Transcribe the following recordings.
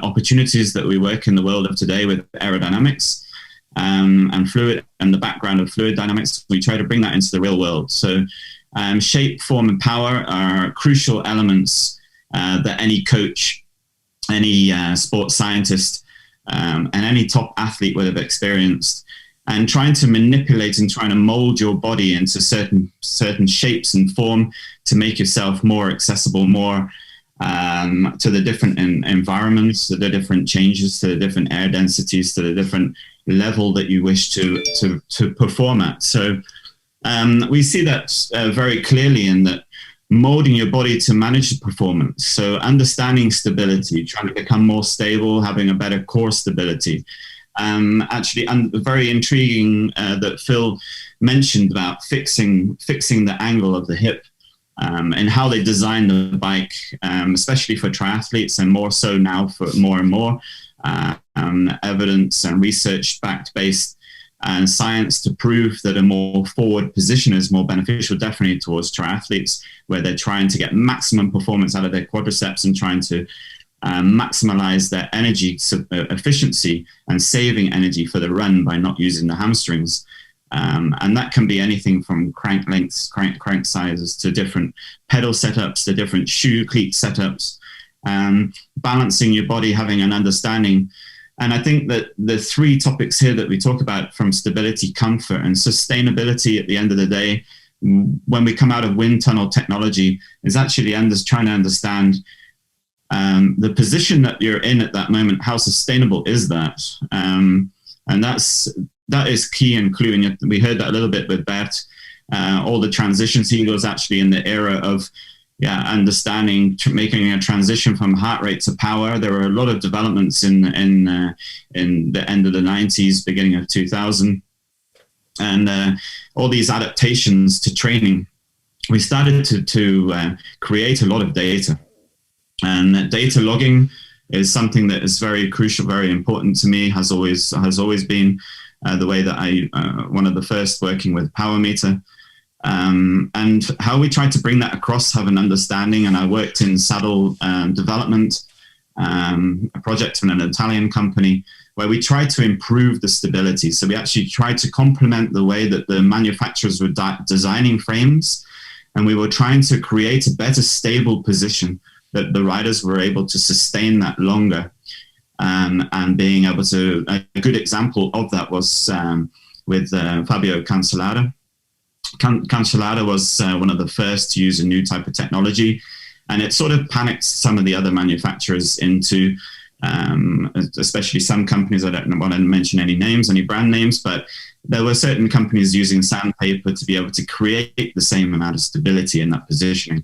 opportunities that we work in the world of today with aerodynamics and fluid and the background of fluid dynamics. We try to bring that into the real world. So shape, form, and power are crucial elements that any coach, any sports scientist, and any top athlete would have experienced. And trying to manipulate and trying to mold your body into certain shapes and form to make yourself more accessible, more to the different environments, to the different changes, to the different air densities, to the different level that you wish to perform at. So we see that very clearly in that molding your body to manage the performance. So understanding stability, trying to become more stable, having a better core stability. Actually, very intriguing that Phil mentioned about fixing the angle of the hip and how they design the bike, especially for triathletes, and more so now for more and more evidence and research-backed based and science to prove that a more forward position is more beneficial, definitely towards triathletes, where they're trying to get maximum performance out of their quadriceps and trying to maximize their energy efficiency and saving energy for the run by not using the hamstrings. And that can be anything from crank lengths, crank sizes, to different pedal setups, to different shoe cleat setups, balancing your body, having an understanding. And I think that the three topics here that we talk about, from stability, comfort, and sustainability at the end of the day, when we come out of wind tunnel technology, is actually trying to understand the position that you're in at that moment. How sustainable is that? And that is key and clue. And we heard that a little bit with Bert, all the transitions. He was actually in the era of understanding, making a transition from heart rate to power. There were a lot of developments in the end of the 90s, beginning of 2000, and all these adaptations to training. We started to create a lot of data. And data logging is something that is very crucial, very important to me, has always been the way that I, one of the first working with Power Meter, and how we try to bring that across, have an understanding. And I worked in saddle development, a project in an Italian company, where we tried to improve the stability. So we actually tried to complement the way that the manufacturers were designing frames, and we were trying to create a better stable position that the riders were able to sustain that longer. And being able to, a good example of that was with Fabio Cancellara. Cancellara was one of the first to use a new type of technology, and it sort of panicked some of the other manufacturers into, especially some companies, I don't want to mention any names, any brand names, but there were certain companies using sandpaper to be able to create the same amount of stability in that positioning.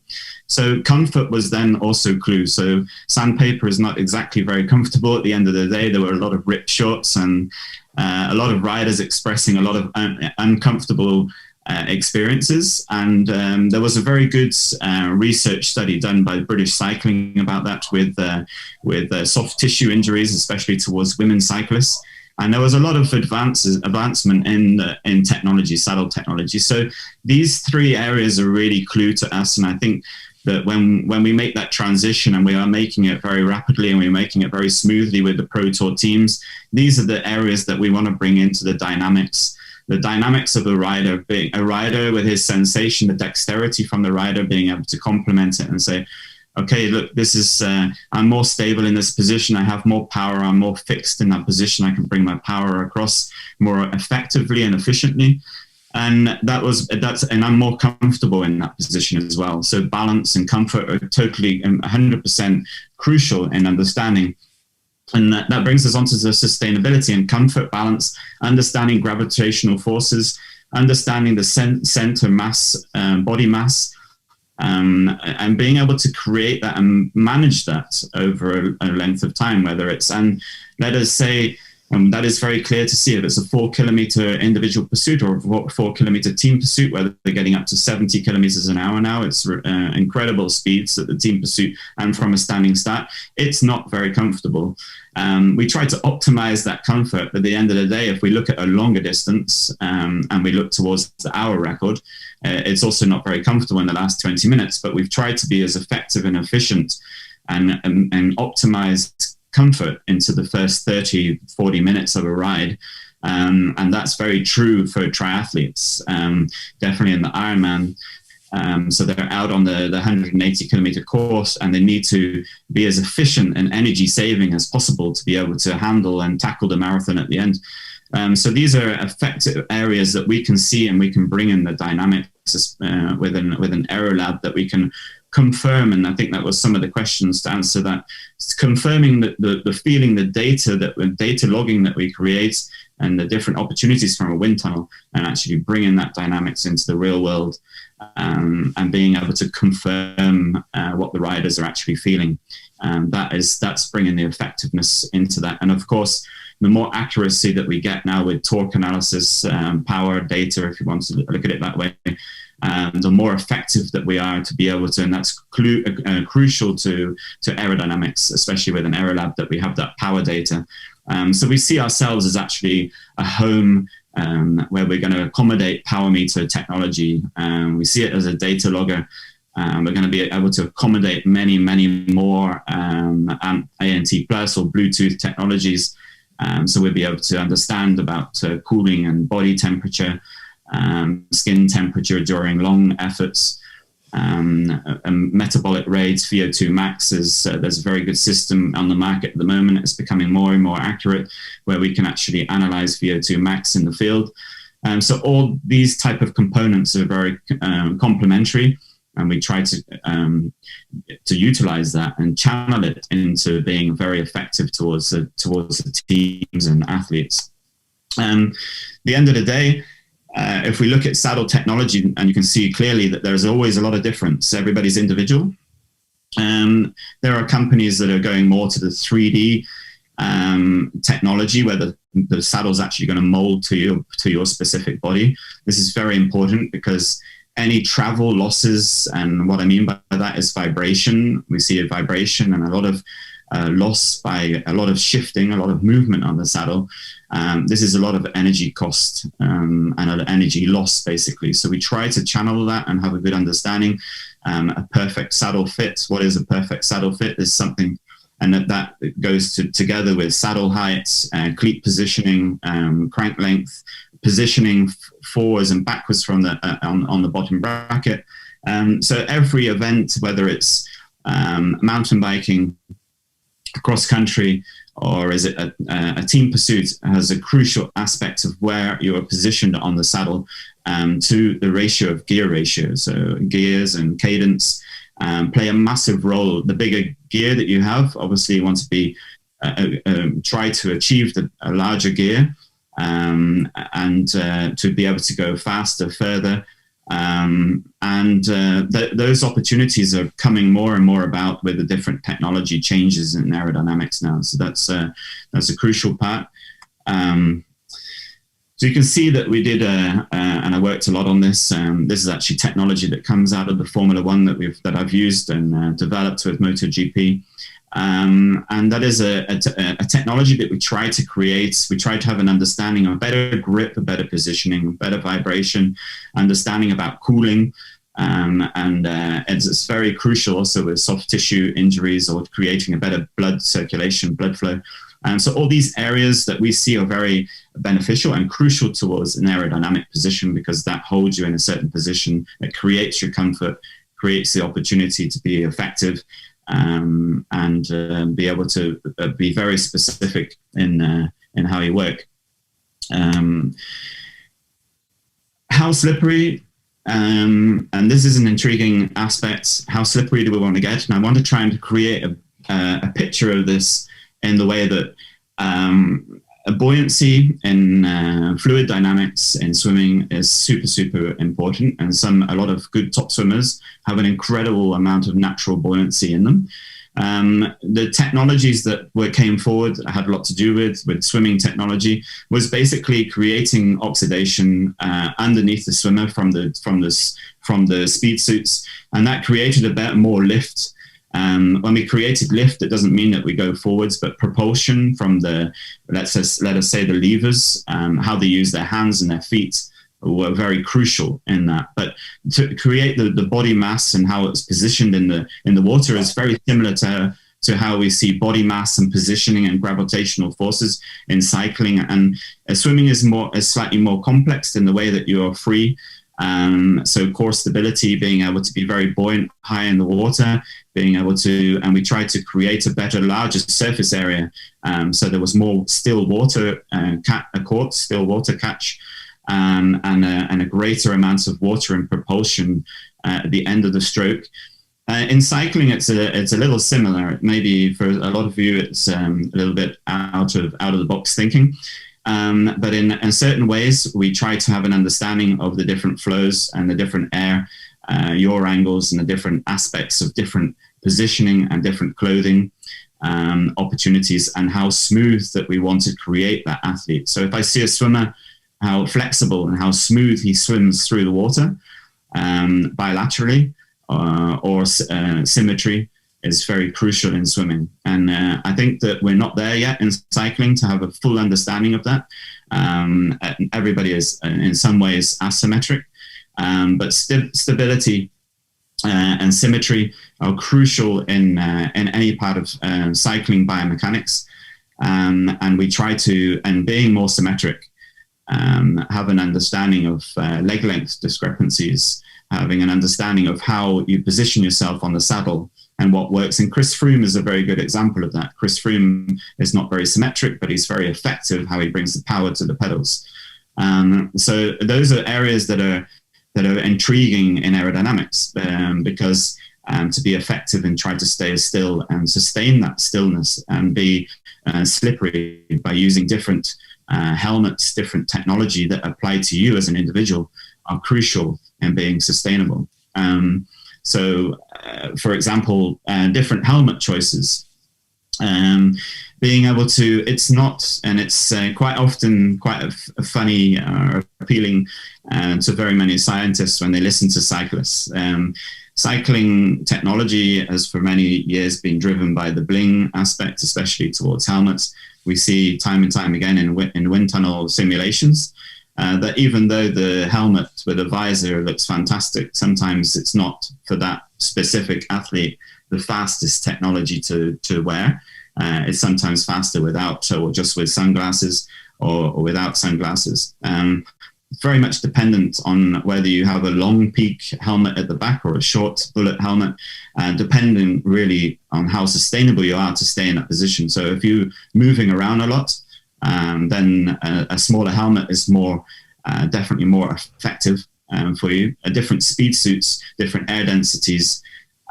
So comfort was then also clue. So sandpaper is not exactly very comfortable at the end of the day. There were a lot of ripped shorts and a lot of riders expressing a lot of uncomfortable experiences. And there was a very good research study done by British Cycling about that with soft tissue injuries, especially towards women cyclists. And there was a lot of advancement in technology, saddle technology. So these three areas are really clue to us. And I think that when we make that transition, and we are making it very rapidly and we're making it very smoothly with the Pro Tour teams, these are the areas that we want to bring into the dynamics of the rider, being a rider with his sensation, the dexterity from the rider, being able to complement it and say, okay, look, this is, I'm more stable in this position. I have more power. I'm more fixed in that position. I can bring my power across more effectively and efficiently. And and I'm more comfortable in that position as well. So balance and comfort are totally 100% crucial in understanding. And that brings us on to the sustainability and comfort, balance, understanding gravitational forces, understanding the center mass, body mass, and being able to create that and manage that over a length of time, whether it's, and let us say, that is very clear to see if it's a 4 kilometer individual pursuit or a 4 kilometer team pursuit, whether they're getting up to 70 kilometers an hour now. It's incredible speeds at the team pursuit, and from a standing start, it's not very comfortable. We try to optimize that comfort, but at the end of the day, if we look at a longer distance and we look towards the hour record, it's also not very comfortable in the last 20 minutes, but we've tried to be as effective and efficient and optimized comfort into the first 30, 40 minutes of a ride. And that's very true for triathletes, definitely in the Ironman. So they're out on the 180 kilometer course, and they need to be as efficient and energy saving as possible to be able to handle and tackle the marathon at the end. So these are effective areas that we can see, and we can bring in the dynamics with an Aerolab that we can confirm. And I think that was some of the questions to answer that. It's confirming that the feeling, the data logging that we create, and the different opportunities from a wind tunnel, and actually bringing that dynamics into the real world, and being able to confirm what the riders are actually feeling. That's bringing the effectiveness into that. And of course, the more accuracy that we get now with torque analysis, power data, if you want to look at it that way, the more effective that we are to be able to, and that's crucial to aerodynamics, especially with an Aerolab, that we have that power data. So we see ourselves as actually a home where we're going to accommodate power meter technology. We see it as a data logger. We're going to be able to accommodate many, many more ANT Plus or Bluetooth technologies. So we'll be able to understand about cooling and body temperature, skin temperature during long efforts, metabolic rates, VO2 max. There's a very good system on the market at the moment. It's becoming more and more accurate, where we can actually analyze VO2 max in the field. So all these type of components are very complementary, and we try to utilize that and channel it into being very effective towards the teams and athletes. The end of the day, if we look at saddle technology, and you can see clearly that there's always a lot of difference. Everybody's individual. There are companies that are going more to the 3D technology, where the saddle's actually going to mold to your specific body. This is very important, because any travel losses, and what I mean by that is vibration. We see a vibration and a lot of loss by a lot of shifting, a lot of movement on the saddle. This is a lot of energy cost and energy loss, basically. So we try to channel that and have a good understanding. A perfect saddle fit. What is a perfect saddle fit is something, and that goes together with saddle height, cleat positioning, crank length, positioning forwards and backwards from the on the bottom bracket. So every event, whether it's mountain biking, cross country, or is it a team pursuit, has a crucial aspect of where you are positioned on the saddle, to the ratio of gear ratio. So gears and cadence play a massive role. The bigger gear that you have, obviously you want to be try to achieve a larger gear, and to be able to go faster, further. Those opportunities are coming more and more about with the different technology changes in aerodynamics now. So that's a crucial part. So you can see that we did, and I worked a lot on this. This is actually technology that comes out of the Formula One that I've used and developed with MotoGP. And that is a technology that we try to create. We try to have an understanding of better grip, a better positioning, better vibration, understanding about cooling. And it's very crucial also with soft tissue injuries or creating a better blood circulation, blood flow. So all these areas that we see are very beneficial and crucial towards an aerodynamic position, because that holds you in a certain position, it creates your comfort, creates the opportunity to be effective, and be able to be very specific in how you work. How slippery, and this is an intriguing aspect, how slippery do we want to get? And I want to try and create a picture of this in the way that a buoyancy in fluid dynamics in swimming is super, super important. And a lot of good top swimmers have an incredible amount of natural buoyancy in them. The technologies that came forward, had a lot to do with swimming technology, was basically creating oxidation underneath the swimmer from the speed suits, and that created a bit more lift. When we created lift, it doesn't mean that we go forwards, but propulsion from let us say the levers, how they use their hands and their feet were very crucial in that. But to create the body mass and how it's positioned in the water is very similar to to how we see body mass and positioning and gravitational forces in cycling. And swimming is slightly more complex in the way that you are free. So core stability, being able to be very buoyant, high in the water, being able to, and we tried to create a better, larger surface area. So there was more still water, still water catch, and a greater amount of water and propulsion at the end of the stroke. In cycling, it's a little similar. Maybe for a lot of you, it's a little bit out of the box thinking. But in certain ways, we try to have an understanding of the different flows and the different air, yaw angles, and the different aspects of different positioning and different clothing opportunities, and how smooth that we want to create that athlete. So if I see a swimmer, how flexible and how smooth he swims through the water, bilaterally or symmetry, is very crucial in swimming. And I think that we're not there yet in cycling to have a full understanding of that. Everybody is in some ways asymmetric, but stability and symmetry are crucial in any part of cycling biomechanics. And we try to, and being more symmetric, have an understanding of leg length discrepancies, having an understanding of how you position yourself on the saddle and what works. And Chris Froome is a very good example of that. Chris Froome is not very symmetric, but he's very effective how he brings the power to the pedals. So those are areas that are intriguing in aerodynamics, because to be effective and try to stay still and sustain that stillness and be slippery by using different helmets, different technology that apply to you as an individual, are crucial in being sustainable. For example, different helmet choices, being able to, it's not, and it's quite often quite a funny or appealing to very many scientists when they listen to cyclists. Cycling technology has for many years been driven by the bling aspect, especially towards helmets. We see time and time again in wind tunnel simulations that even though the helmet with a visor looks fantastic, sometimes it's not for that specific athlete the fastest technology to wear. It's sometimes faster without, or just with sunglasses or without sunglasses. Very much dependent on whether you have a long peak helmet at the back or a short bullet helmet, depending really on how sustainable you are to stay in that position. So if you're moving around a lot, then a smaller helmet is definitely more effective for you. Different speed suits, different air densities.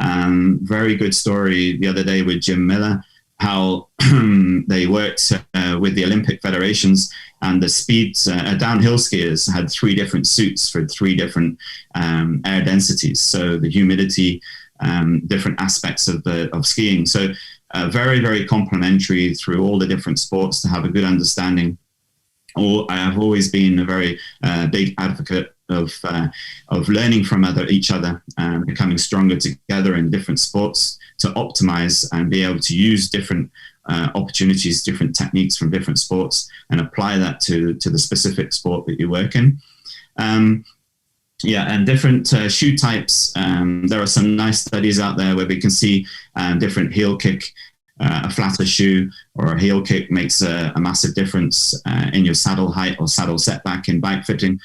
Very good story the other day with Jim Miller, how they worked with the Olympic federations, and the speeds, downhill skiers had 3 different suits for 3 different air densities. So the humidity, different aspects of skiing. So very, very complementary through all the different sports to have a good understanding. I have always been a very big advocate of learning from each other, becoming stronger together in different sports to optimize and be able to use different opportunities, different techniques from different sports, and apply that to the specific sport that you work in. And different shoe types. There are some nice studies out there where we can see different heel kick. A flatter shoe or a heel kick makes a massive difference in your saddle height or saddle setback in bike fitting.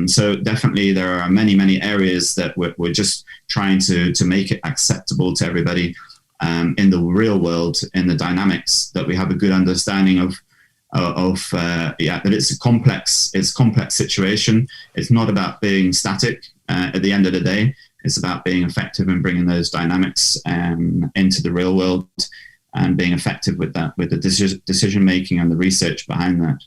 So definitely there are many, many areas that we're just trying to make it acceptable to everybody in the real world, in the dynamics, that we have a good understanding of that it's a complex situation. It's not about being static at the end of the day. It's about being effective and bringing those dynamics into the real world and being effective with that, with the decision making and the research behind that.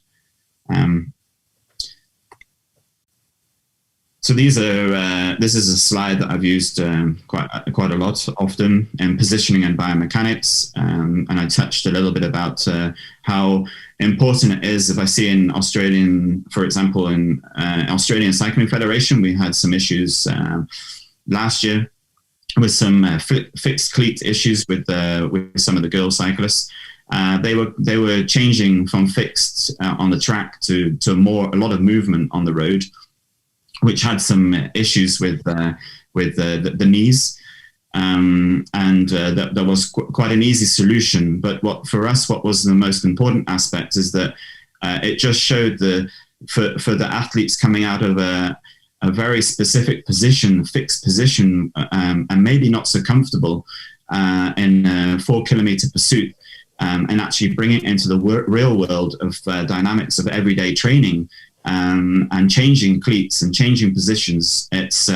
So this is a slide that I've used quite a lot, often in positioning and biomechanics, and I touched a little bit about how important it is. If I see in Australian, for example, in Australian Cycling Federation, we had some issues last year with some fixed cleat issues with some of the girl cyclists. They were changing from fixed on the track to a lot of movement on the road, which had some issues with the knees. That was quite an easy solution. But for us, what was the most important aspect is that it just showed for the athletes coming out of a very specific position, fixed position, and maybe not so comfortable in a 4-kilometer pursuit, and actually bring it into the real world of dynamics of everyday training, and changing cleats and changing positions. It's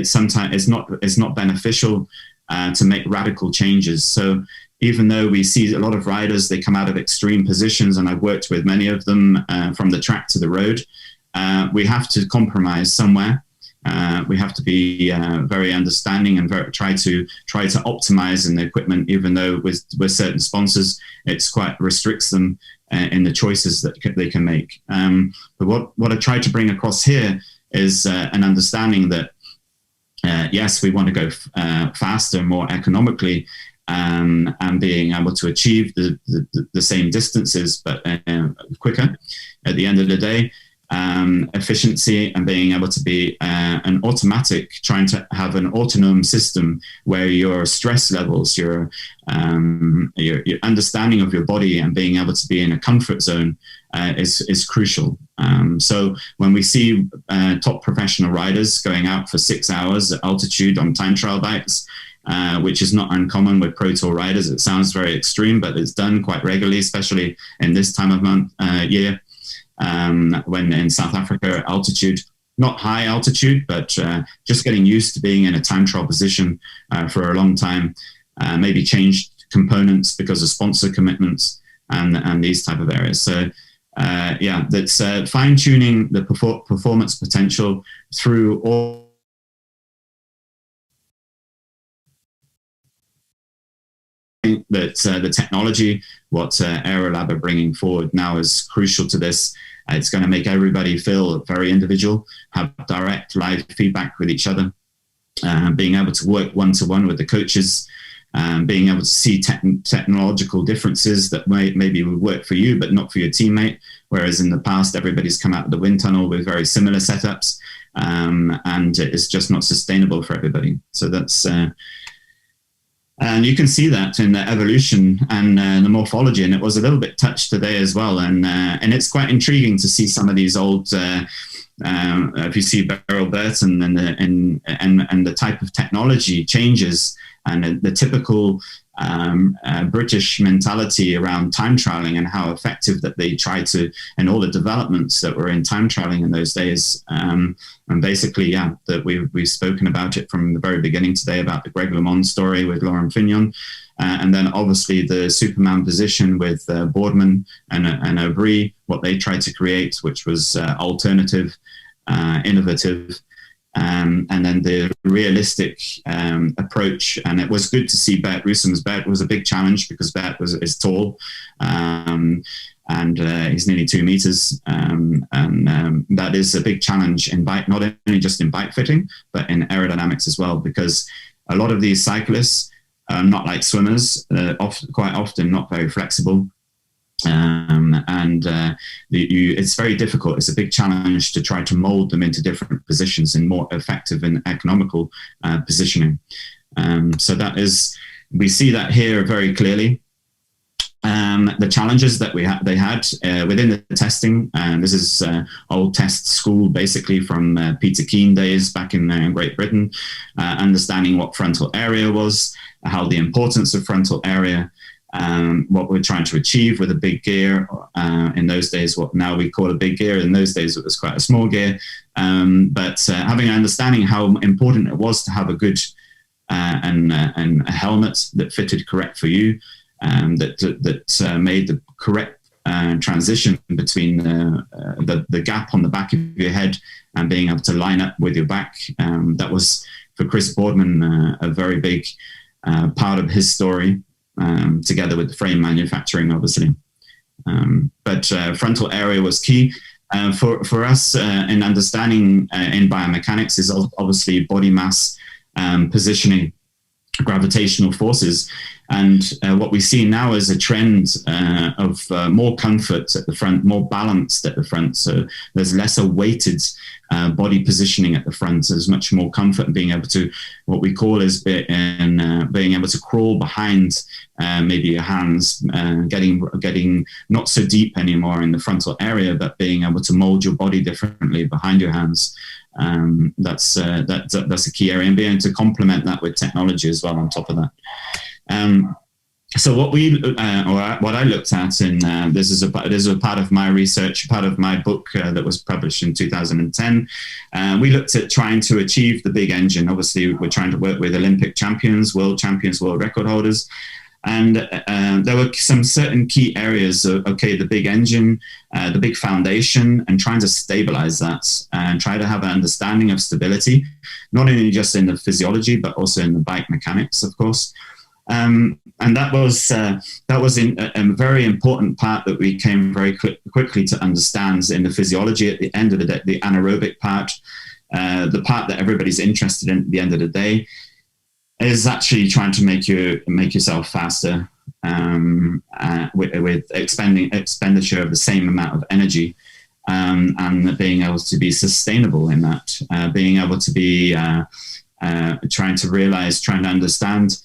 sometimes it's not beneficial to make radical changes. So even though we see a lot of riders, they come out of extreme positions, and I've worked with many of them from the track to the road, we have to compromise somewhere. We have to be very understanding and try to optimize in the equipment, even though with certain sponsors, it's quite restricts them in the choices that they can make. But what I try to bring across here is an understanding that yes, we want to go faster, more economically, and being able to achieve the same distances, but quicker at the end of the day. Efficiency and being able to be an automatic, trying to have an autonomous system where your stress levels, your understanding of your body and being able to be in a comfort zone is crucial. So when we see top professional riders going out for 6 hours at altitude on time trial bikes, which is not uncommon with Pro Tour riders, it sounds very extreme, but it's done quite regularly, especially in this time of month, year. When in South Africa at altitude, not high altitude, but just getting used to being in a time trial position for a long time, maybe changed components because of sponsor commitments and these type of areas. So yeah, that's fine tuning the performance potential through all that the technology, what Aerolab are bringing forward now is crucial to this. It's going to make everybody feel very individual, have direct live feedback with each other, being able to work one-to-one with the coaches, being able to see technological differences that maybe would work for you, but not for your teammate. Whereas in the past, everybody's come out of the wind tunnel with very similar setups, and it's just not sustainable for everybody. So that's... and you can see that in the evolution and the morphology, and it was a little bit touched today as well. And it's quite intriguing to see some of these old, if you see Beryl Burton and the type of technology changes and the typical British mentality around time trialing and how effective that they tried to, and all the developments that were in time trialing in those days. And basically, yeah, that we've spoken about it from the very beginning today about the Greg LeMond story with Lauren Fignon. And then obviously the Superman position with Boardman and Aubry, what they tried to create, which was alternative, innovative, and then the realistic approach. And it was good to see Bert Roosum's. Bert was a big challenge because Bert is tall, and he's nearly 2 meters. And that is a big challenge in bike, not only just in bike fitting, but in aerodynamics as well, because a lot of these cyclists are not like swimmers, quite often not very flexible. It's very difficult. It's a big challenge to try to mold them into different positions and more effective and economical positioning. So that is, we see that here very clearly. The challenges that they had within the testing, and this is old test school basically from Peter Keane days back in Great Britain, understanding what frontal area was, how the importance of frontal area, what we're trying to achieve with a big gear. In those days, what now we call a big gear, in those days it was quite a small gear. But having an understanding how important it was to have a good and a helmet that fitted correct for you, that made the correct transition between the gap on the back of your head and being able to line up with your back. That was, for Chris Boardman, a very big part of his story. Together with the frame manufacturing, obviously. But frontal area was key. For us in understanding in biomechanics is obviously body mass, positioning, gravitational forces. And what we see now is a trend of more comfort at the front, more balanced at the front. So there's lesser weighted body positioning at the front. There's much more comfort in being able to, what we call is being able to crawl behind maybe your hands, getting not so deep anymore in the frontal area, but being able to mold your body differently behind your hands. That's a key area, and being able to complement that with technology as well on top of that. So what I looked at in this is a part of my research, part of my book that was published in 2010. We looked at trying to achieve the big engine. Obviously, we're trying to work with Olympic champions, world record holders. And there were some certain key areas of, okay, the big engine, the big foundation, and trying to stabilize that and try to have an understanding of stability, not only just in the physiology, but also in the bike mechanics, of course. And that was a very important part that we came very quickly to understand in the physiology at the end of the day, the anaerobic part, the part that everybody's interested in at the end of the day, is actually trying to make yourself faster with expenditure of the same amount of energy, and being able to be sustainable in that, being able to be trying to understand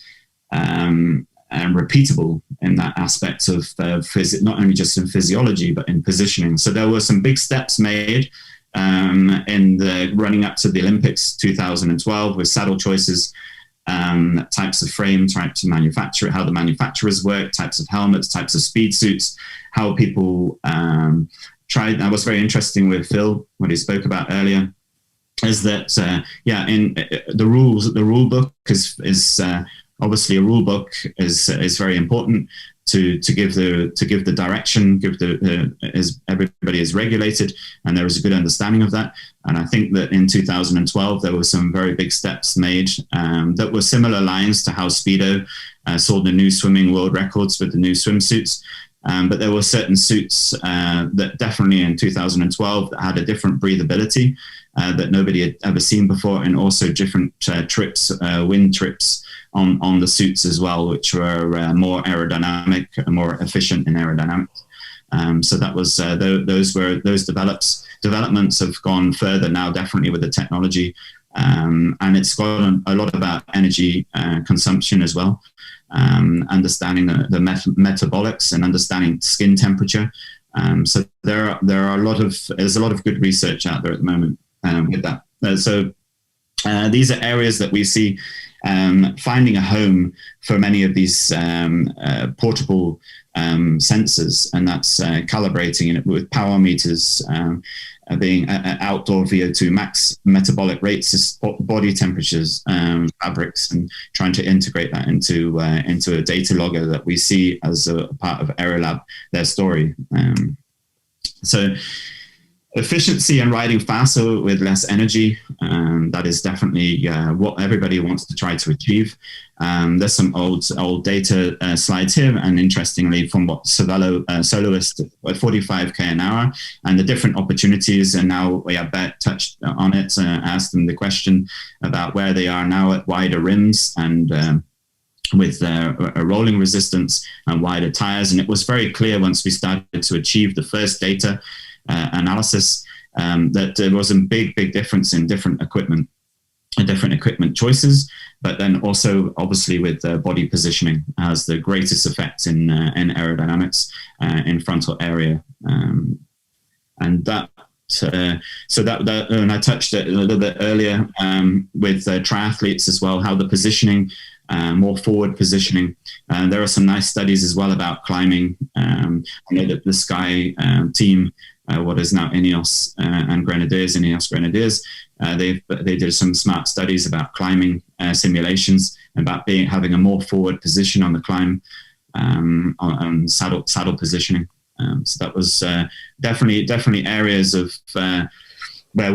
and repeatable in that aspect of not only just in physiology but in positioning. So there were some big steps made in the running up to the Olympics 2012 with saddle choices, types of frame, types to manufacture it, how the manufacturers work, types of helmets, types of speed suits, how people tried. That was very interesting with Phil, what he spoke about earlier, is that in the rule book is obviously a rule book is very important to give the direction, as everybody is regulated, and there is a good understanding of that. And I think that in 2012 there were some very big steps made that were similar lines to how Speedo saw the new swimming world records with the new swimsuits. But there were certain suits that definitely in 2012 that had a different breathability that nobody had ever seen before, and also different wind trips on the suits as well, which were more aerodynamic and more efficient in aerodynamics. So that was those developments have gone further now, definitely with the technology, and it's got a lot about energy consumption as well. Understanding the metabolics and understanding skin temperature. So there's a lot of good research out there at the moment with that. So these are areas that we see finding a home for many of these portable sensors, and that's calibrating it with power meters, being outdoor VO2 max metabolic rates, body temperatures, fabrics, and trying to integrate that into a data logger that we see as a part of Aerolab, their story. So efficiency and riding faster with less energy, that is definitely what everybody wants to try to achieve. There's some old data slides here, and interestingly from what Soloist at 45k an hour, and the different opportunities. And now we have touched on it, asked them the question about where they are now at wider rims and with a rolling resistance and wider tires. And it was very clear once we started to achieve the first data analysis that there was a big difference in different equipment choices, but then also obviously with body positioning has the greatest effect in aerodynamics in frontal area, and that. So that and I touched it a little bit earlier with triathletes as well, how the positioning, more forward positioning. There are some nice studies as well about climbing. I know that the Sky team, what is now Ineos Grenadiers, they did some smart studies about climbing simulations, about having a more forward position on the climb, on saddle positioning. So that was definitely areas of where I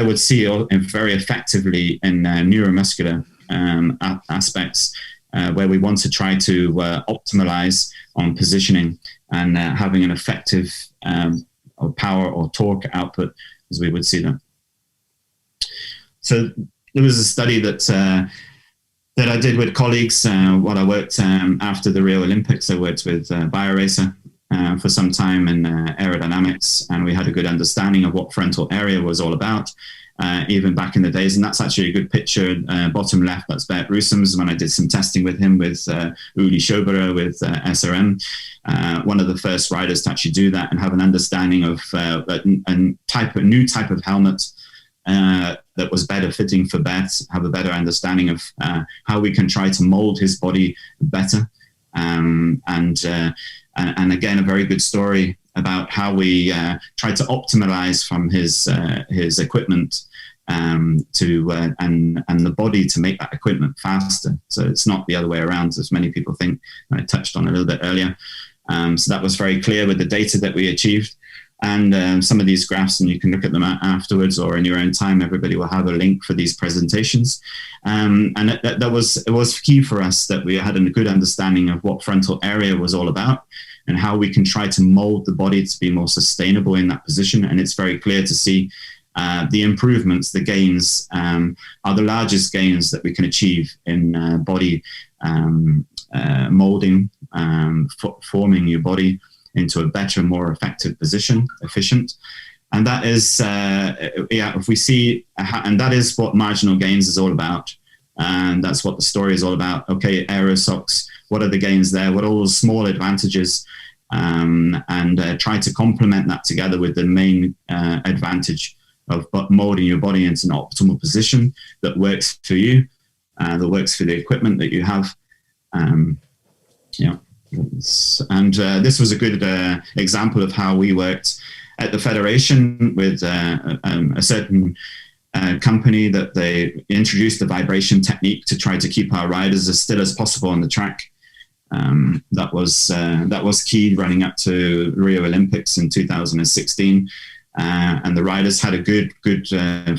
would see very effectively in neuromuscular aspects, where we want to try to optimize on positioning and having an effective or power or torque output, as we would see them. So there was a study that I did with colleagues. What I worked after the Rio Olympics, I worked with BioRacer for some time in aerodynamics, and we had a good understanding of what frontal area was all about, even back in the days. And that's actually a good picture, bottom left, that's Bert Roosums, when I did some testing with him with Uli Schoberer with SRM, one of the first riders to actually do that and have an understanding of a new type of helmet that was better fitting for Bert, have a better understanding of how we can try to mold his body better. And again, a very good story about how we try to optimize from his equipment and the body to make that equipment faster. So it's not the other way around, as many people think. I touched on a little bit earlier. So that was very clear with the data that we achieved. And some of these graphs, and you can look at them afterwards or in your own time, everybody will have a link for these presentations. And it was key for us that we had a good understanding of what frontal area was all about and how we can try to mold the body to be more sustainable in that position. And it's very clear to see the improvements, the gains are the largest gains that we can achieve in body molding, forming your body into a better, more effective position, efficient. And that is, if we see, and that is what marginal gains is all about. And that's what the story is all about. Okay, AeroSox, what are the gains there? What are all those small advantages? And try to complement that together with the main advantage of molding your body into an optimal position that works for you, that works for the equipment that you have. And this was a good example of how we worked at the Federation with a certain company that they introduced a vibration technique to try to keep our riders as still as possible on the track. That was key running up to Rio Olympics in 2016. And the riders had a good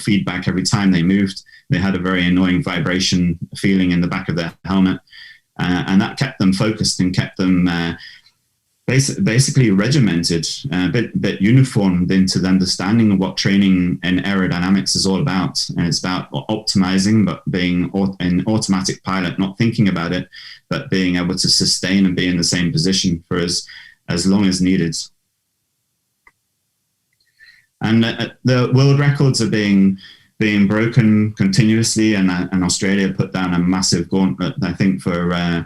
feedback every time they moved. They had a very annoying vibration feeling in the back of their helmet. And that kept them focused and kept them basically regimented, a bit uniformed into the understanding of what training in aerodynamics is all about. And it's about optimizing, but being in automatic pilot, not thinking about it, but being able to sustain and be in the same position for as long as needed. And the world records are being broken continuously, and Australia put down a massive gauntlet, I think, for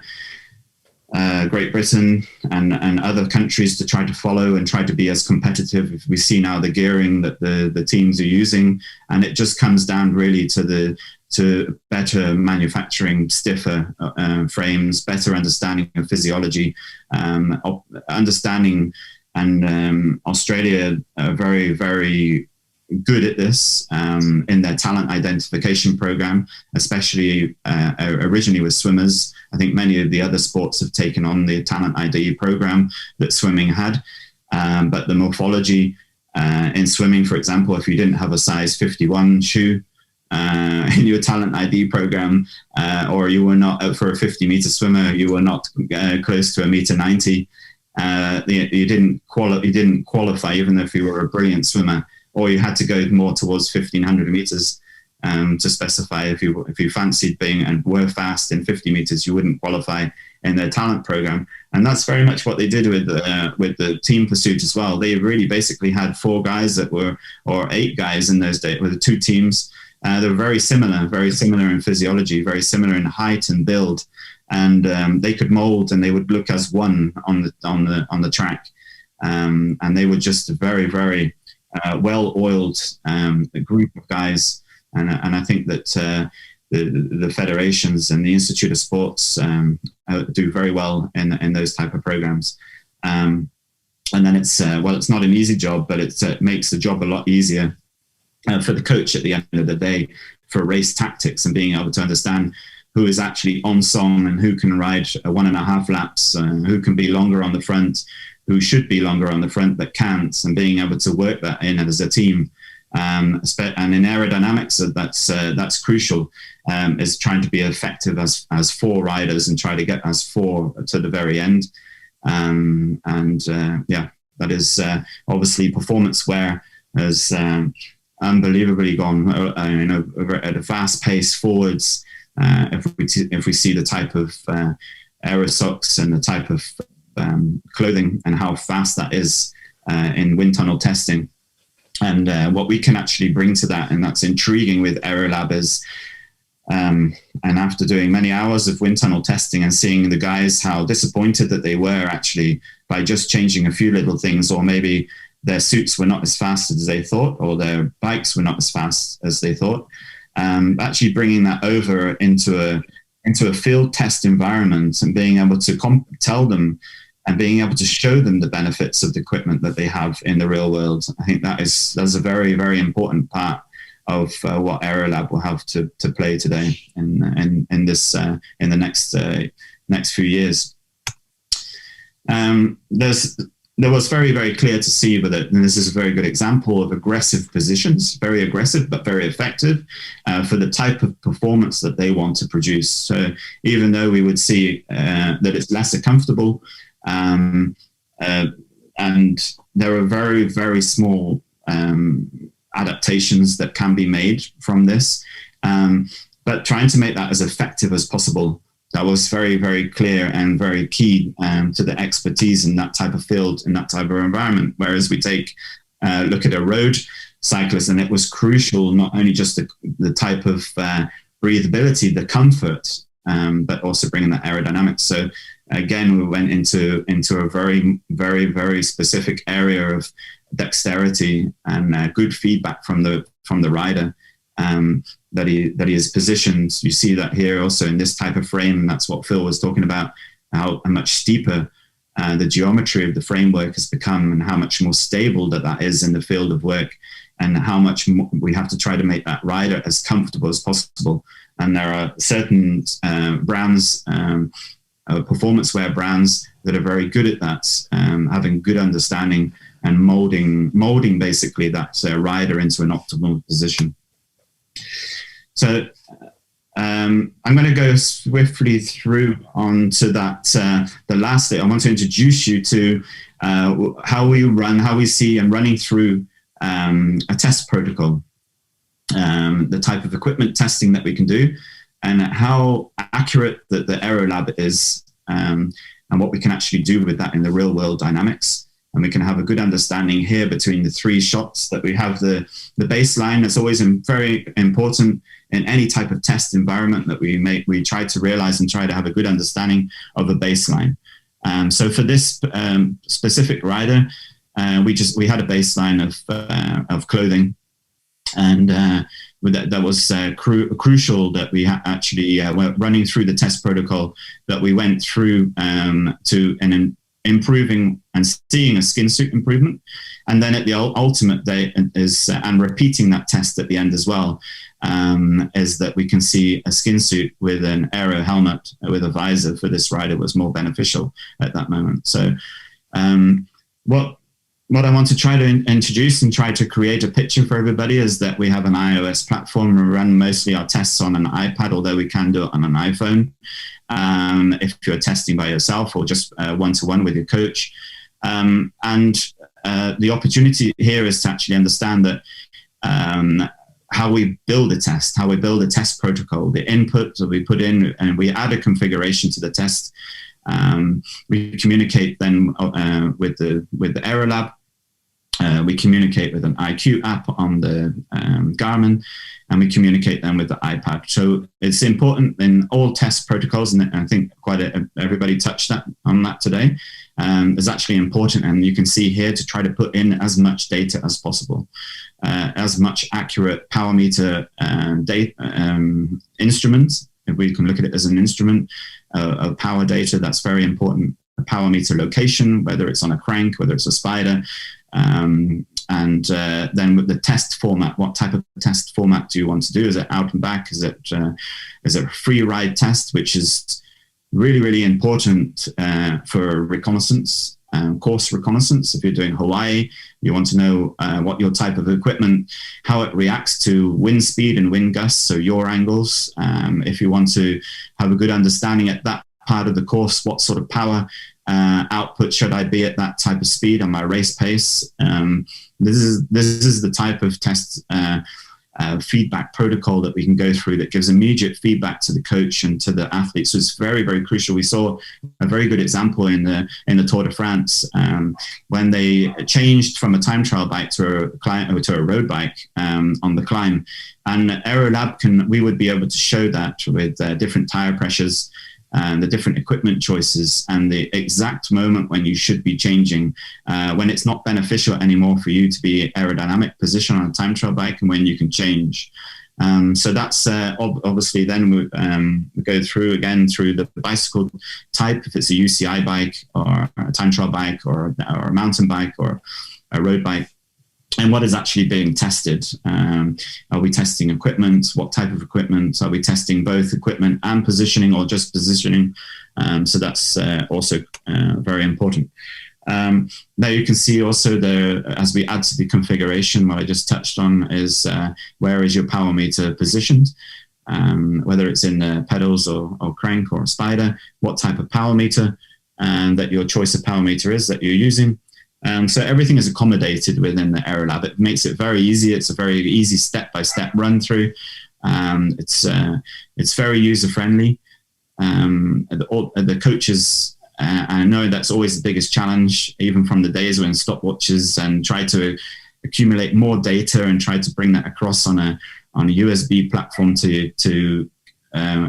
Great Britain and other countries to try to follow and try to be as competitive. We see now the gearing that the teams are using, and it just comes down really to better manufacturing, stiffer frames, better understanding of physiology, understanding, and Australia are very, very good at this in their talent identification program, especially originally with swimmers. I think many of the other sports have taken on the talent ID program that swimming had, but the morphology in swimming, for example, if you didn't have a size 51 shoe in your talent ID program, or you were not, for a 50-meter swimmer, you were not close to 1.90 meters, you didn't qualify, even if you were a brilliant swimmer. Or you had to go more towards 1,500 meters to specify if you fancied being and were fast in 50 meters, you wouldn't qualify in their talent program. And that's very much what they did with the team pursuit as well. They really basically had 4 guys or 8 guys in those days with the 2 teams. They were very similar in physiology, very similar in height and build, and they could mold and they would look as one on the track, and they were just very, very well-oiled group of guys, and I think that the federations and the Institute of Sports do very well in those type of programs. And then it's not an easy job, but it makes the job a lot easier for the coach at the end of the day for race tactics and being able to understand who is actually on song and who can ride 1.5 laps, who can be longer on the front, who should be longer on the front but can't, and being able to work that in as a team. And in aerodynamics, that's crucial, is trying to be effective as 4 riders and try to get as 4 to the very end. That is obviously performance wear has unbelievably gone at a fast pace forwards. if we see the type of aero socks and the type of clothing and how fast that is in wind tunnel testing. And what we can actually bring to that, and that's intriguing with Aerolab, is and after doing many hours of wind tunnel testing and seeing the guys how disappointed that they were actually by just changing a few little things, or maybe their suits were not as fast as they thought, or their bikes were not as fast as they thought, actually bringing that over into a field test environment and being able to tell them and being able to show them the benefits of the equipment that they have in the real world. I think that's a very, very important part of what Aerolab will have to play today in the next few years. There was very, very clear to see with it, and this is a very good example of aggressive positions, very aggressive but very effective for the type of performance that they want to produce. So even though we would see that it's less comfortable, and there are very, very small adaptations that can be made from this, but trying to make that as effective as possible. That was very, very clear and very key to the expertise in that type of field, in that type of environment. Whereas we look at a road cyclist, and it was crucial not only just the type of breathability, the comfort, but also bringing that aerodynamics. So again, we went into a very, very, very specific area of dexterity and good feedback from the rider. That he is positioned. You see that here also in this type of frame, and that's what Phil was talking about, how much steeper the geometry of the framework has become, and how much more stable that is in the field of work, and how much more we have to try to make that rider as comfortable as possible. And there are certain brands, performance wear brands, that are very good at that, having good understanding and molding basically that rider into an optimal position. So I'm going to go swiftly through onto that. The last thing I want to introduce you to how we see and running through a test protocol, the type of equipment testing that we can do, and how accurate that the Aerolab is, and what we can actually do with that in the real world dynamics. And we can have a good understanding here between the three shots that we have the baseline. That's always very important in any type of test environment that we make. We try to realize and try to have a good understanding of a baseline. So for this specific rider, we had a baseline of clothing, and that was crucial that we actually were running through the test protocol, that we went through to an improving and seeing a skin suit improvement. And then at the ultimate day is, and repeating that test at the end as well, is that we can see a skin suit with an aero helmet with a visor for this rider was more beneficial at that moment. So what I want to try to introduce and try to create a picture for everybody is that we have an iOS platform. We run mostly our tests on an iPad, although we can do it on an iPhone. If you're testing by yourself or just one-to-one with your coach. And the opportunity here is to actually understand that how we build a test, how we build a test protocol, the input that we put in, and we add a configuration to the test. We communicate then with the Aerolab. We communicate with an IQ app on the Garmin, and we communicate then with the iPad. So it's important in all test protocols, and I think everybody touched on that today. It's actually important, and you can see here to try to put in as much data as possible, as much accurate power meter data instruments. If we can look at it as an instrument of power data, that's very important. A power meter location, whether it's on a crank, whether it's a spider, and then with the test format, what type of test format do you want to do? Is it out and back? Is it a free ride test, which is really, really important for reconnaissance, course reconnaissance. If you're doing Hawaii, you want to know what your type of equipment, how it reacts to wind speed and wind gusts, so yaw angles. If you want to have a good understanding at that part of the course, what sort of power output should I be at that type of speed on my race pace? This is the type of test feedback protocol that we can go through that gives immediate feedback to the coach and to the athletes. So it's very, very crucial. We saw a very good example in the Tour de France when they changed from a time trial bike to a road bike on the climb. And Aerolab we would be able to show that with different tire pressures and the different equipment choices and the exact moment when you should be changing, when it's not beneficial anymore for you to be aerodynamic position on a time trial bike and when you can change. So that's obviously then we go through again through the bicycle type, if it's a UCI bike or a time trial bike or a mountain bike or a road bike. And what is actually being tested? Are we testing equipment? What type of equipment? Are we testing both equipment and positioning or just positioning? So that's also very important. Now you can see also as we add to the configuration, what I just touched on is where is your power meter positioned? Whether it's in the pedals or crank or spider, what type of power meter and that your choice of power meter is that you're using. So everything is accommodated within the Aerolab. It makes it very easy. It's a very easy step-by-step run through. It's very user-friendly. The coaches, I know that's always the biggest challenge, even from the days when stopwatches and try to accumulate more data and try to bring that across on a USB platform to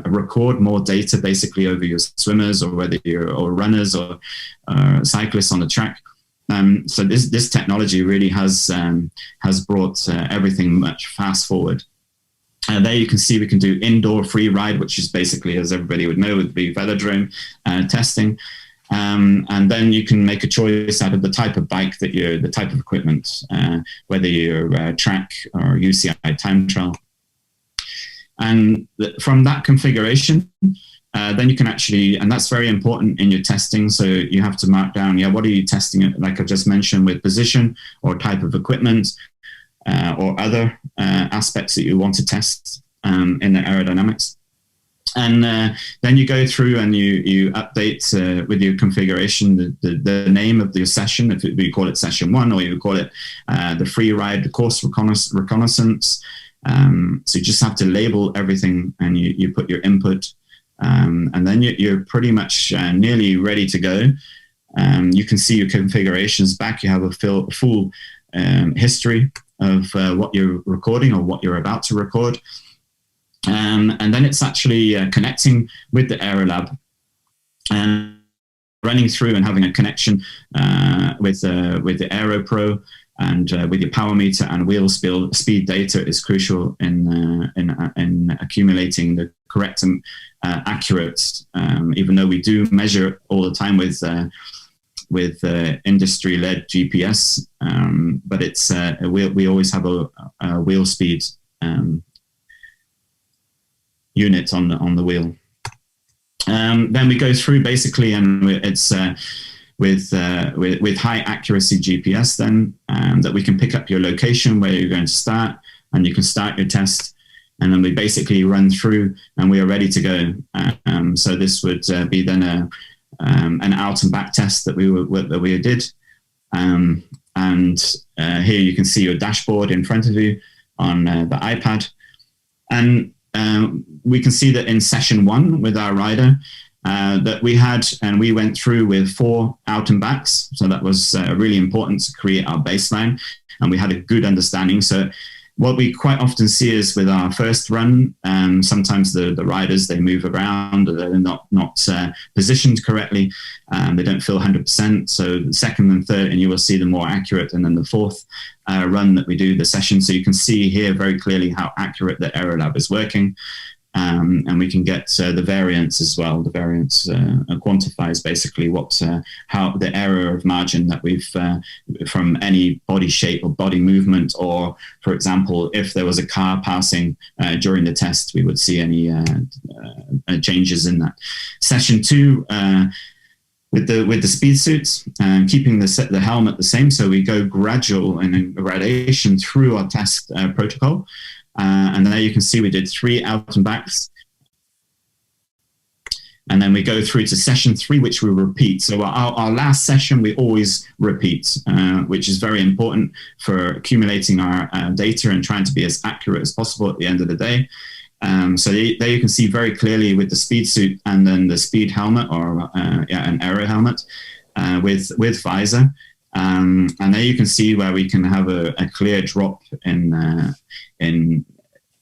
record more data basically over your swimmers or whether you're runners or cyclists on the track. So this technology really has brought everything much fast forward. There you can see we can do indoor free ride, which is basically, as everybody would know, would be velodrome testing. And then you can make a choice out of the type of bike the type of equipment, whether you're track or UCI time trial. And from that configuration, then you can actually, and that's very important in your testing. So you have to mark down, what are you testing it? Like I've just mentioned with position or type of equipment or other aspects that you want to test in the aerodynamics. And then you go through and you update with your configuration the name of your session, if we call it session 1, or you call it the free ride, the course reconnaissance. So you just have to label everything and you put your input. And then you're pretty much nearly ready to go. You can see your configurations back. You have a full history of what you're recording or what you're about to record. And then it's actually connecting with the Aerolab and running through and having a connection with the Aero Pro and with your power meter and wheel speed data is crucial in accumulating the correct and accurate, even though we do measure all the time with industry-led GPS, but it's we always have a wheel speed unit on the wheel. Then we go through basically, and it's with high accuracy GPS then that we can pick up your location where you're going to start, and you can start your test. And then we basically run through and we are ready to go. So this would be then an out and back test that we did. And here you can see your dashboard in front of you on the iPad. And we can see that in session 1 with our rider that we went through with 4 out and backs. So that was really important to create our baseline. And we had a good understanding. So what we quite often see is with our first run, sometimes the riders, they move around, or they're not positioned correctly, they don't feel 100%. So the second and third, and you will see them more accurate. And then the fourth run that we do the session. So you can see here very clearly how accurate the Aerolab is working. And we can get the variance as well. The variance quantifies basically how the error of margin that we've from any body shape or body movement, or for example, if there was a car passing during the test, we would see any changes in that. Session 2. With the speed suits, keeping the helmet the same, so we go gradual and in gradation through our test protocol. And there you can see we did 3 out and backs. And then we go through to session 3, which we repeat. So our last session, we always repeat, which is very important for accumulating our data and trying to be as accurate as possible at the end of the day. So there you can see very clearly with the speed suit and then the speed helmet, or an aero helmet with visor. And there you can see where we can have a clear drop in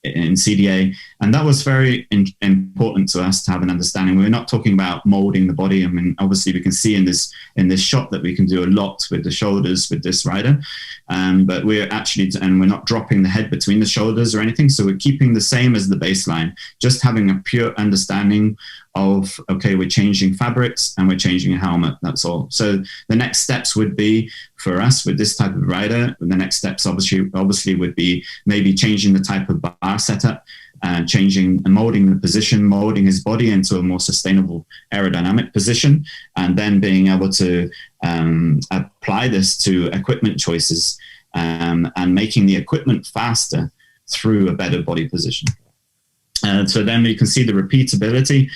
CDA, and that was very important to us to have an understanding. We're not talking about molding the body. I mean, obviously we can see in this shot that we can do a lot with the shoulders with this rider, but we're not dropping the head between the shoulders or anything. So we're keeping the same as the baseline, just having a pure understanding of, okay, we're changing fabrics and we're changing a helmet. That's all. So the next steps would be, for us with this type of rider, the next steps obviously would be maybe changing the type of bar setup, changing and molding the position, molding his body into a more sustainable aerodynamic position, and then being able to apply this to equipment choices, and making the equipment faster through a better body position. So then we can see the repeatability.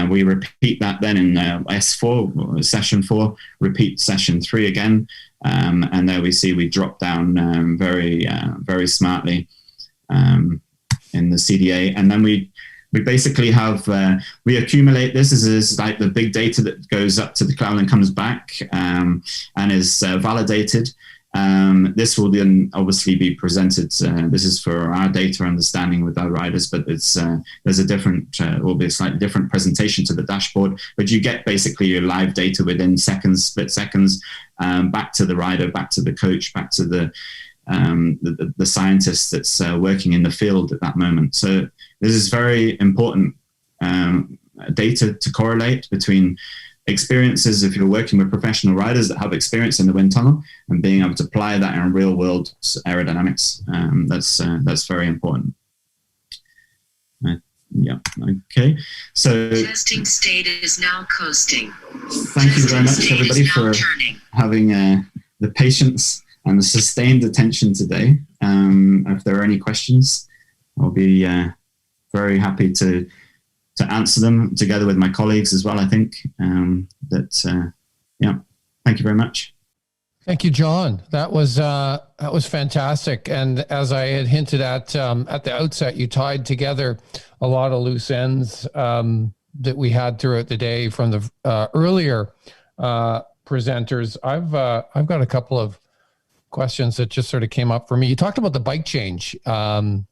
We repeat that then in S4, session 4, repeat session 3 again. And there we see we drop down very smartly in the CDA. And then we basically have, we accumulate this. This is like the big data that goes up to the cloud and comes back and is validated. This will then obviously be presented. This is for our data understanding with our riders, but there's a different, will be a slightly different presentation to the dashboard. But you get basically your live data within seconds, split seconds, back to the rider, back to the coach, back to the scientist that's working in the field at that moment. So this is very important data to correlate between experiences, if you're working with professional riders that have experience in the wind tunnel, and being able to apply that in real world aerodynamics. That's very important. Yeah. Okay. So testing state is now coasting. Thank you very much, everybody, for having the patience and the sustained attention today. If there are any questions, I'll be very happy to answer them together with my colleagues as well. I think thank you very much. Thank you, John. That was fantastic. And as I had hinted at the outset, you tied together a lot of loose ends that we had throughout the day from the earlier presenters. I've got a couple of questions that just sort of came up for me. You talked about the bike change. And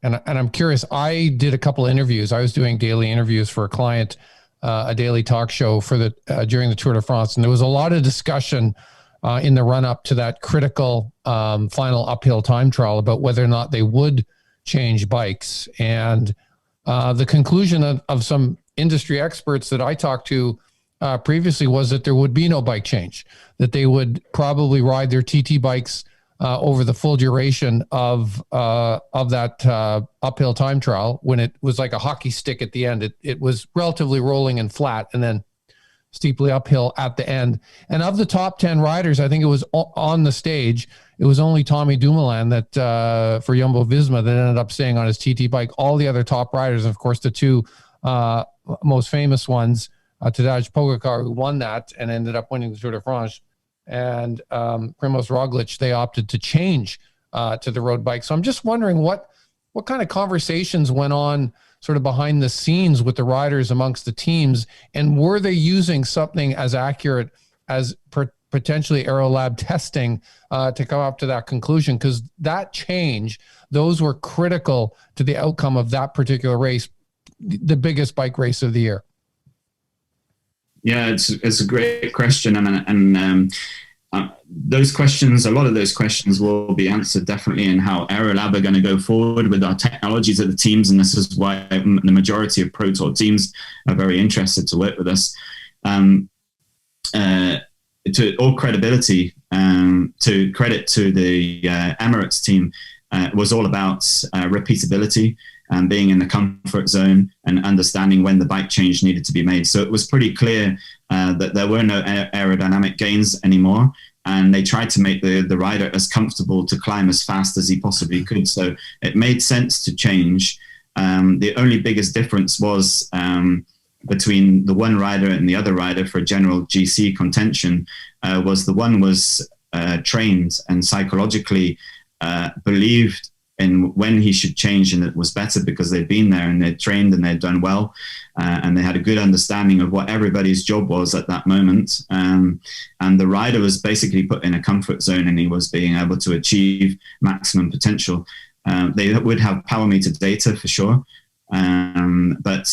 I'm curious, I did a couple of interviews. I was doing daily interviews for a client, a daily talk show for during the Tour de France. And there was a lot of discussion in the run up to that critical final uphill time trial about whether or not they would change bikes. And the conclusion of some industry experts that I talked to previously was that there would be no bike change, that they would probably ride their TT bikes over the full duration of that uphill time trial, when it was like a hockey stick at the end. It was relatively rolling and flat, and then steeply uphill at the end. And of the top 10 riders, I think it was on the stage, it was only Tommy Dumoulin that for Jumbo-Visma that ended up staying on his TT bike. All the other top riders, and of course the two most famous ones, Tadej Pogacar, who won that and ended up winning the Tour de France, and Primož Roglič, they opted to change to the road bike. So I'm just wondering what kind of conversations went on sort of behind the scenes with the riders amongst the teams, and were they using something as accurate as potentially Aerolab testing to come up to that conclusion? Because that change, those were critical to the outcome of that particular race, the biggest bike race of the year. Yeah, it's a great question, and those questions, a lot of those questions will be answered definitely in how Aerolab are going to go forward with our technologies at the teams, and this is why the majority of Pro Tour teams are very interested to work with us. To all credibility, to credit to the Emirates team, was all about repeatability and being in the comfort zone and understanding when the bike change needed to be made. So it was pretty clear that there were no aerodynamic gains anymore, and they tried to make the rider as comfortable to climb as fast as he possibly could. So it made sense to change. The only biggest difference was between the one rider and the other rider for general GC contention was the one was trained and psychologically believed in when he should change, and it was better because they'd been there and they'd trained and they'd done well, and they had a good understanding of what everybody's job was at that moment. And the rider was basically put in a comfort zone, and he was being able to achieve maximum potential. They would have power meter data for sure, but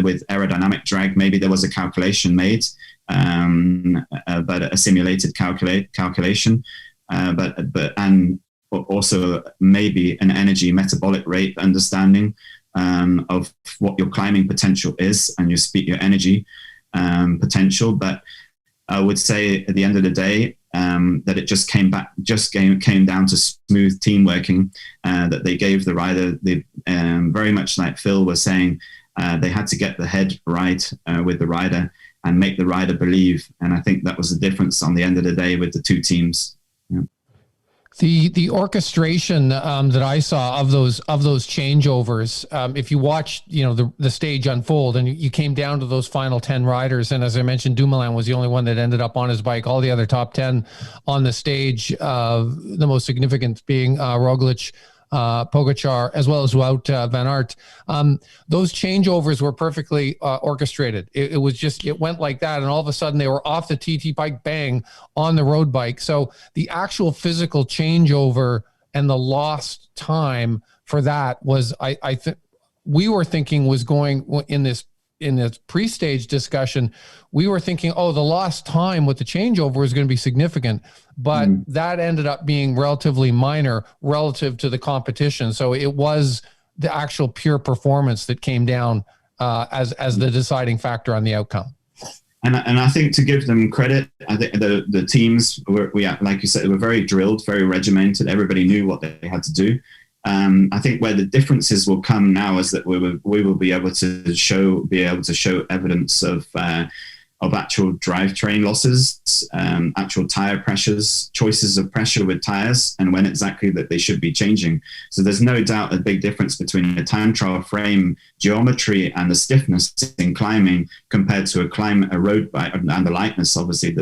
with aerodynamic drag, maybe there was a calculation made, but a simulated calculation, and also maybe an energy metabolic rate understanding of what your climbing potential is and your energy potential. But I would say at the end of the day that it just came down to smooth team working, that they gave the rider very much like Phil was saying, they had to get the head right with the rider and make the rider believe. And I think that was the difference on the end of the day with the two teams. Yeah. The orchestration that I saw of those changeovers, if you watched, the stage unfold, and you came down to those final 10 riders, and as I mentioned, Dumoulin was the only one that ended up on his bike. All the other top 10 on the stage, the most significant being Roglic, Pogacar, as well as Wout van Aert. Those changeovers were perfectly orchestrated. It went like that, and all of a sudden they were off the TT bike, bang, on the road bike. So the actual physical changeover and the lost time for that was, I think we were thinking was going in this pre-stage discussion, we were thinking, the lost time with the changeover is going to be significant, but that ended up being relatively minor relative to the competition. So it was the actual pure performance that came down as the deciding factor on the outcome. And I think to give them credit, I think the teams were, like you said, they were very drilled, very regimented. Everybody knew what they had to do. I think where the differences will come now is that we will be able to show evidence of actual drivetrain losses, actual tire pressures, choices of pressure with tires, and when exactly that they should be changing. So there's no doubt a big difference between the time trial frame geometry and the stiffness in climbing compared to a road bike, and the lightness, obviously,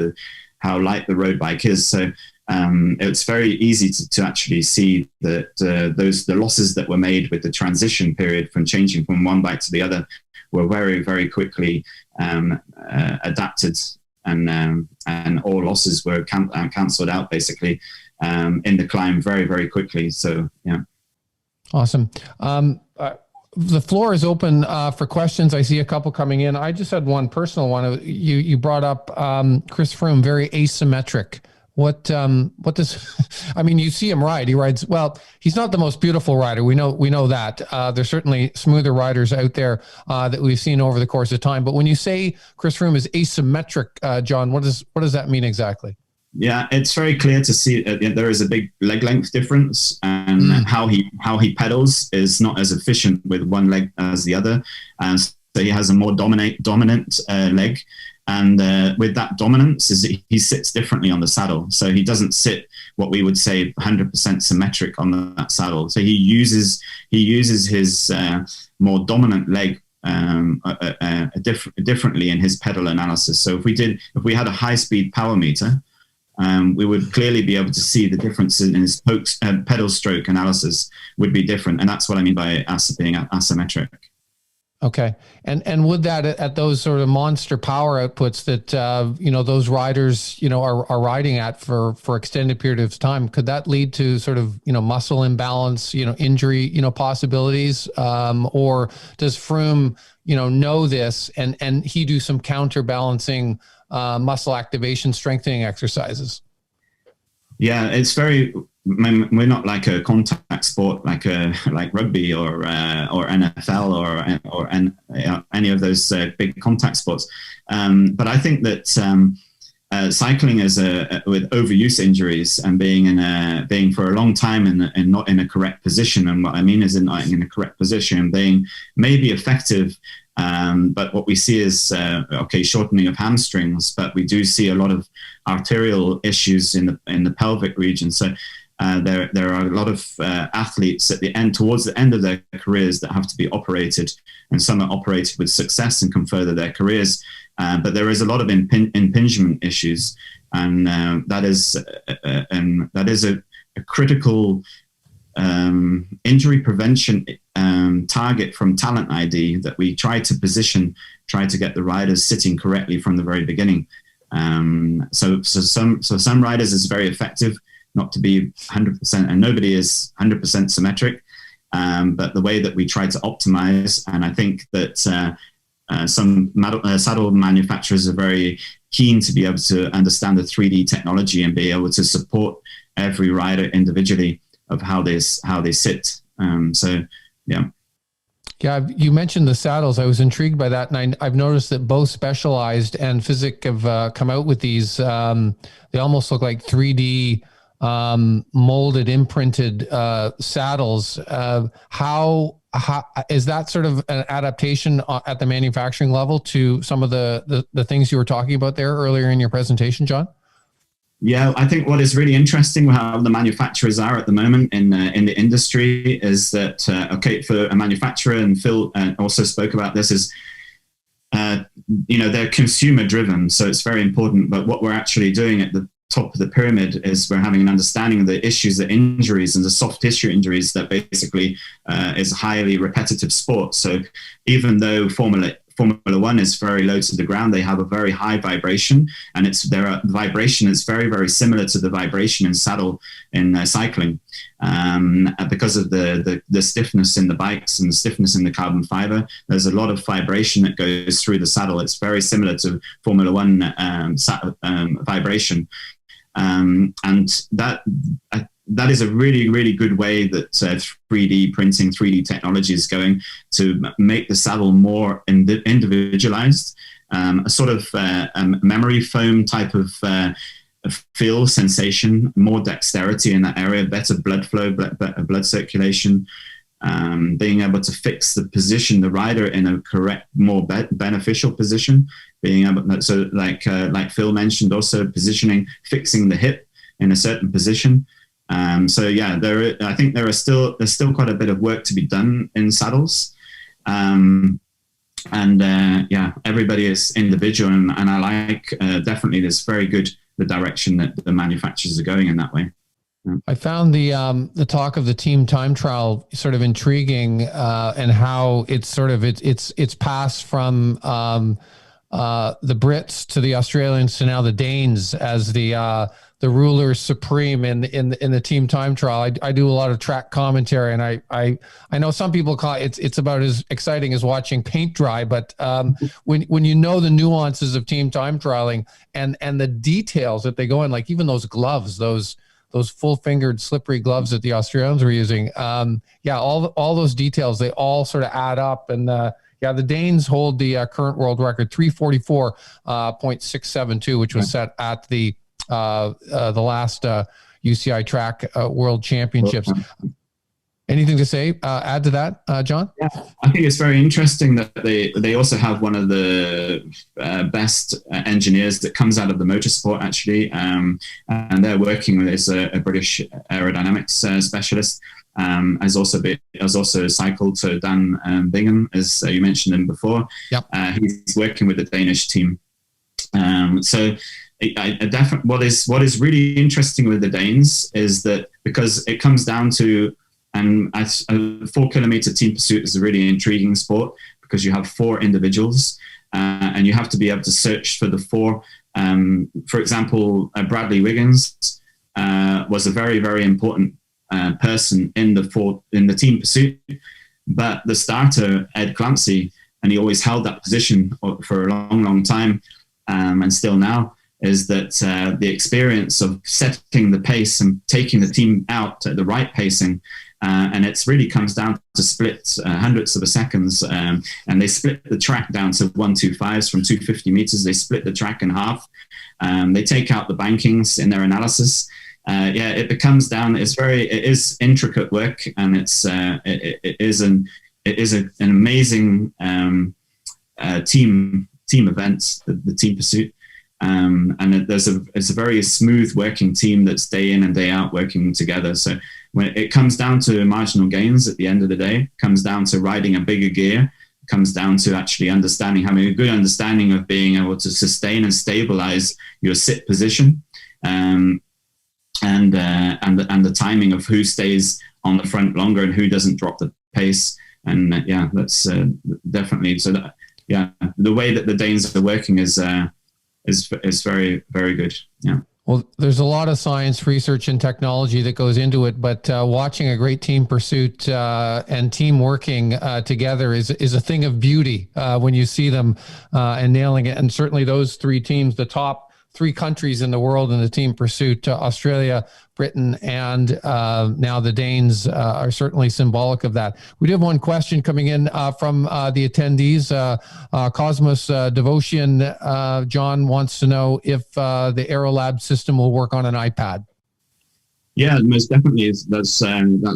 how light the road bike is. So it's very easy to actually see that the losses that were made with the transition period from changing from one bike to the other were very, very quickly adapted, and all losses were cancelled out basically in the climb very, very quickly. So yeah, awesome. The floor is open for questions. I see a couple coming in. I just had one personal one. You brought up Chris Froome, very asymmetric. What does, I mean, you see him ride, he rides, well, he's not the most beautiful rider. We know that. There's certainly smoother riders out there that we've seen over the course of time. But when you say Chris Froome is asymmetric, John, what does that mean exactly? Yeah, it's very clear to see there is a big leg length difference, and how he pedals is not as efficient with one leg as the other. And so he has a more dominant leg. And with that dominance, he sits differently on the saddle. So he doesn't sit what we would say 100% symmetric on that saddle. So he uses his more dominant leg differently in his pedal analysis. So if we had a high-speed power meter, we would clearly be able to see the difference in his pedal stroke analysis would be different. And that's what I mean by being asymmetric. Okay. And would that, at those sort of monster power outputs that, those riders, are riding at for extended period of time, could that lead to sort of, muscle imbalance, injury, possibilities? Or does Froome, know this and he do some counterbalancing muscle activation strengthening exercises? Yeah, it's we're not like a contact sport like rugby or NFL or any of those big contact sports. But I think that cycling is with overuse injuries and being for a long time and not in a correct position. And what I mean is in a correct position, being maybe effective. But what we see is, shortening of hamstrings, but we do see a lot of arterial issues in the pelvic region. So There are a lot of athletes at the end, towards the end of their careers, that have to be operated, and some are operated with success and can further their careers. But there is a lot of impingement issues, and that is a critical injury prevention target from Talent ID that we try to position, try to get the riders sitting correctly from the very beginning. So some riders is very effective not to be 100%, and nobody is 100% symmetric. But the way that we try to optimize, and I think that some saddle manufacturers are very keen to be able to understand the 3D technology and be able to support every rider individually of how they sit. So yeah. Yeah, you mentioned the saddles. I was intrigued by that, and I've noticed that both Specialized and Physic have come out with these. They almost look like 3D molded, imprinted saddles. How is that sort of an adaptation at the manufacturing level to some of the things you were talking about there earlier in your presentation, John? Yeah, I think what is really interesting how the manufacturers are at the moment in the industry is that, for a manufacturer, and Phil also spoke about this, is, they're consumer driven. So it's very important. But what we're actually doing at the top of the pyramid is we're having an understanding of the issues, the injuries, and the soft tissue injuries that basically is a highly repetitive sport. So even though Formula One is very low to the ground, they have a very high vibration, and vibration is very, very similar to the vibration in saddle in cycling, because of the stiffness in the bikes and the stiffness in the carbon fiber. There's a lot of vibration that goes through the saddle. It's very similar to Formula One vibration, and that is a really, really good way that 3D printing, 3D technology is going to make the saddle more individualized, a sort of memory foam type of feel, sensation, more dexterity in that area, better blood flow, better blood circulation, being able to fix the position, the rider in a correct, more beneficial position, being able to, so like Phil mentioned, also positioning, fixing the hip in a certain position. So yeah, I think there's still quite a bit of work to be done in saddles, everybody is individual, and I like definitely this very good, the direction that the manufacturers are going in that way. Yeah. I found the talk of the team time trial sort of intriguing, and how it's passed from the Brits to the Australians to now the Danes as the rulers supreme in the team time trial. I do a lot of track commentary, and I know some people call it's about as exciting as watching paint dry, but when you know the nuances of team time trialing and the details that they go in, like even those gloves, those full-fingered slippery gloves that the Australians were using, all those details, they all sort of add up. And the Danes hold the current world record, 344.672, which was set at the last UCI Track World Championships. Anything to say, add to that, John? Yeah, I think it's very interesting that they also have one of the best engineers that comes out of the motorsport, actually, and they're working with a British aerodynamics specialist. Has also cycled to Dan Bingham, as you mentioned him before. Yep. He's working with the Danish team. What is really interesting with the Danes is that, because it comes down to, and a 4-kilometer team pursuit is a really intriguing sport, because you have 4 individuals, and you have to be able to search for the 4. For example, Bradley Wiggins was a very, very important person in the team pursuit, but the starter, Ed Clancy, and he always held that position for a long, long time, and still now, is that the experience of setting the pace and taking the team out at the right pacing, and it's really comes down to split hundredths of a seconds, and they split the track down to 125s from 250 meters. They split the track in half. They take out the bankings in their analysis. It becomes down. It is intricate work, and it is an amazing team event, the team pursuit. And it's a very smooth working team that's day in and day out working together. So when it comes down to marginal gains at the end of the day, it comes down to riding a bigger gear, it comes down to actually having a good understanding of being able to sustain and stabilize your sit position, and the timing of who stays on the front longer and who doesn't drop the pace. And that's definitely so. The way that the Danes are working is very, very good. Yeah. Well, there's a lot of science, research, and technology that goes into it, but watching a great team pursuit and team working together is a thing of beauty when you see them and nailing it. And certainly those three teams, the top three countries in the world in the team pursuit, Australia, Britain, and now the Danes are certainly symbolic of that. We do have one question coming in from the attendees. Cosmos Devotion, John wants to know if the Aerolab system will work on an iPad. Yeah, most definitely. That's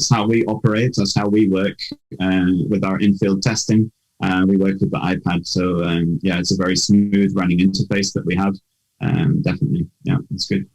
how we operate. That's how we work with our in-field testing. We work with the iPad. So it's a very smooth running interface that we have. Definitely. Yeah, it's good.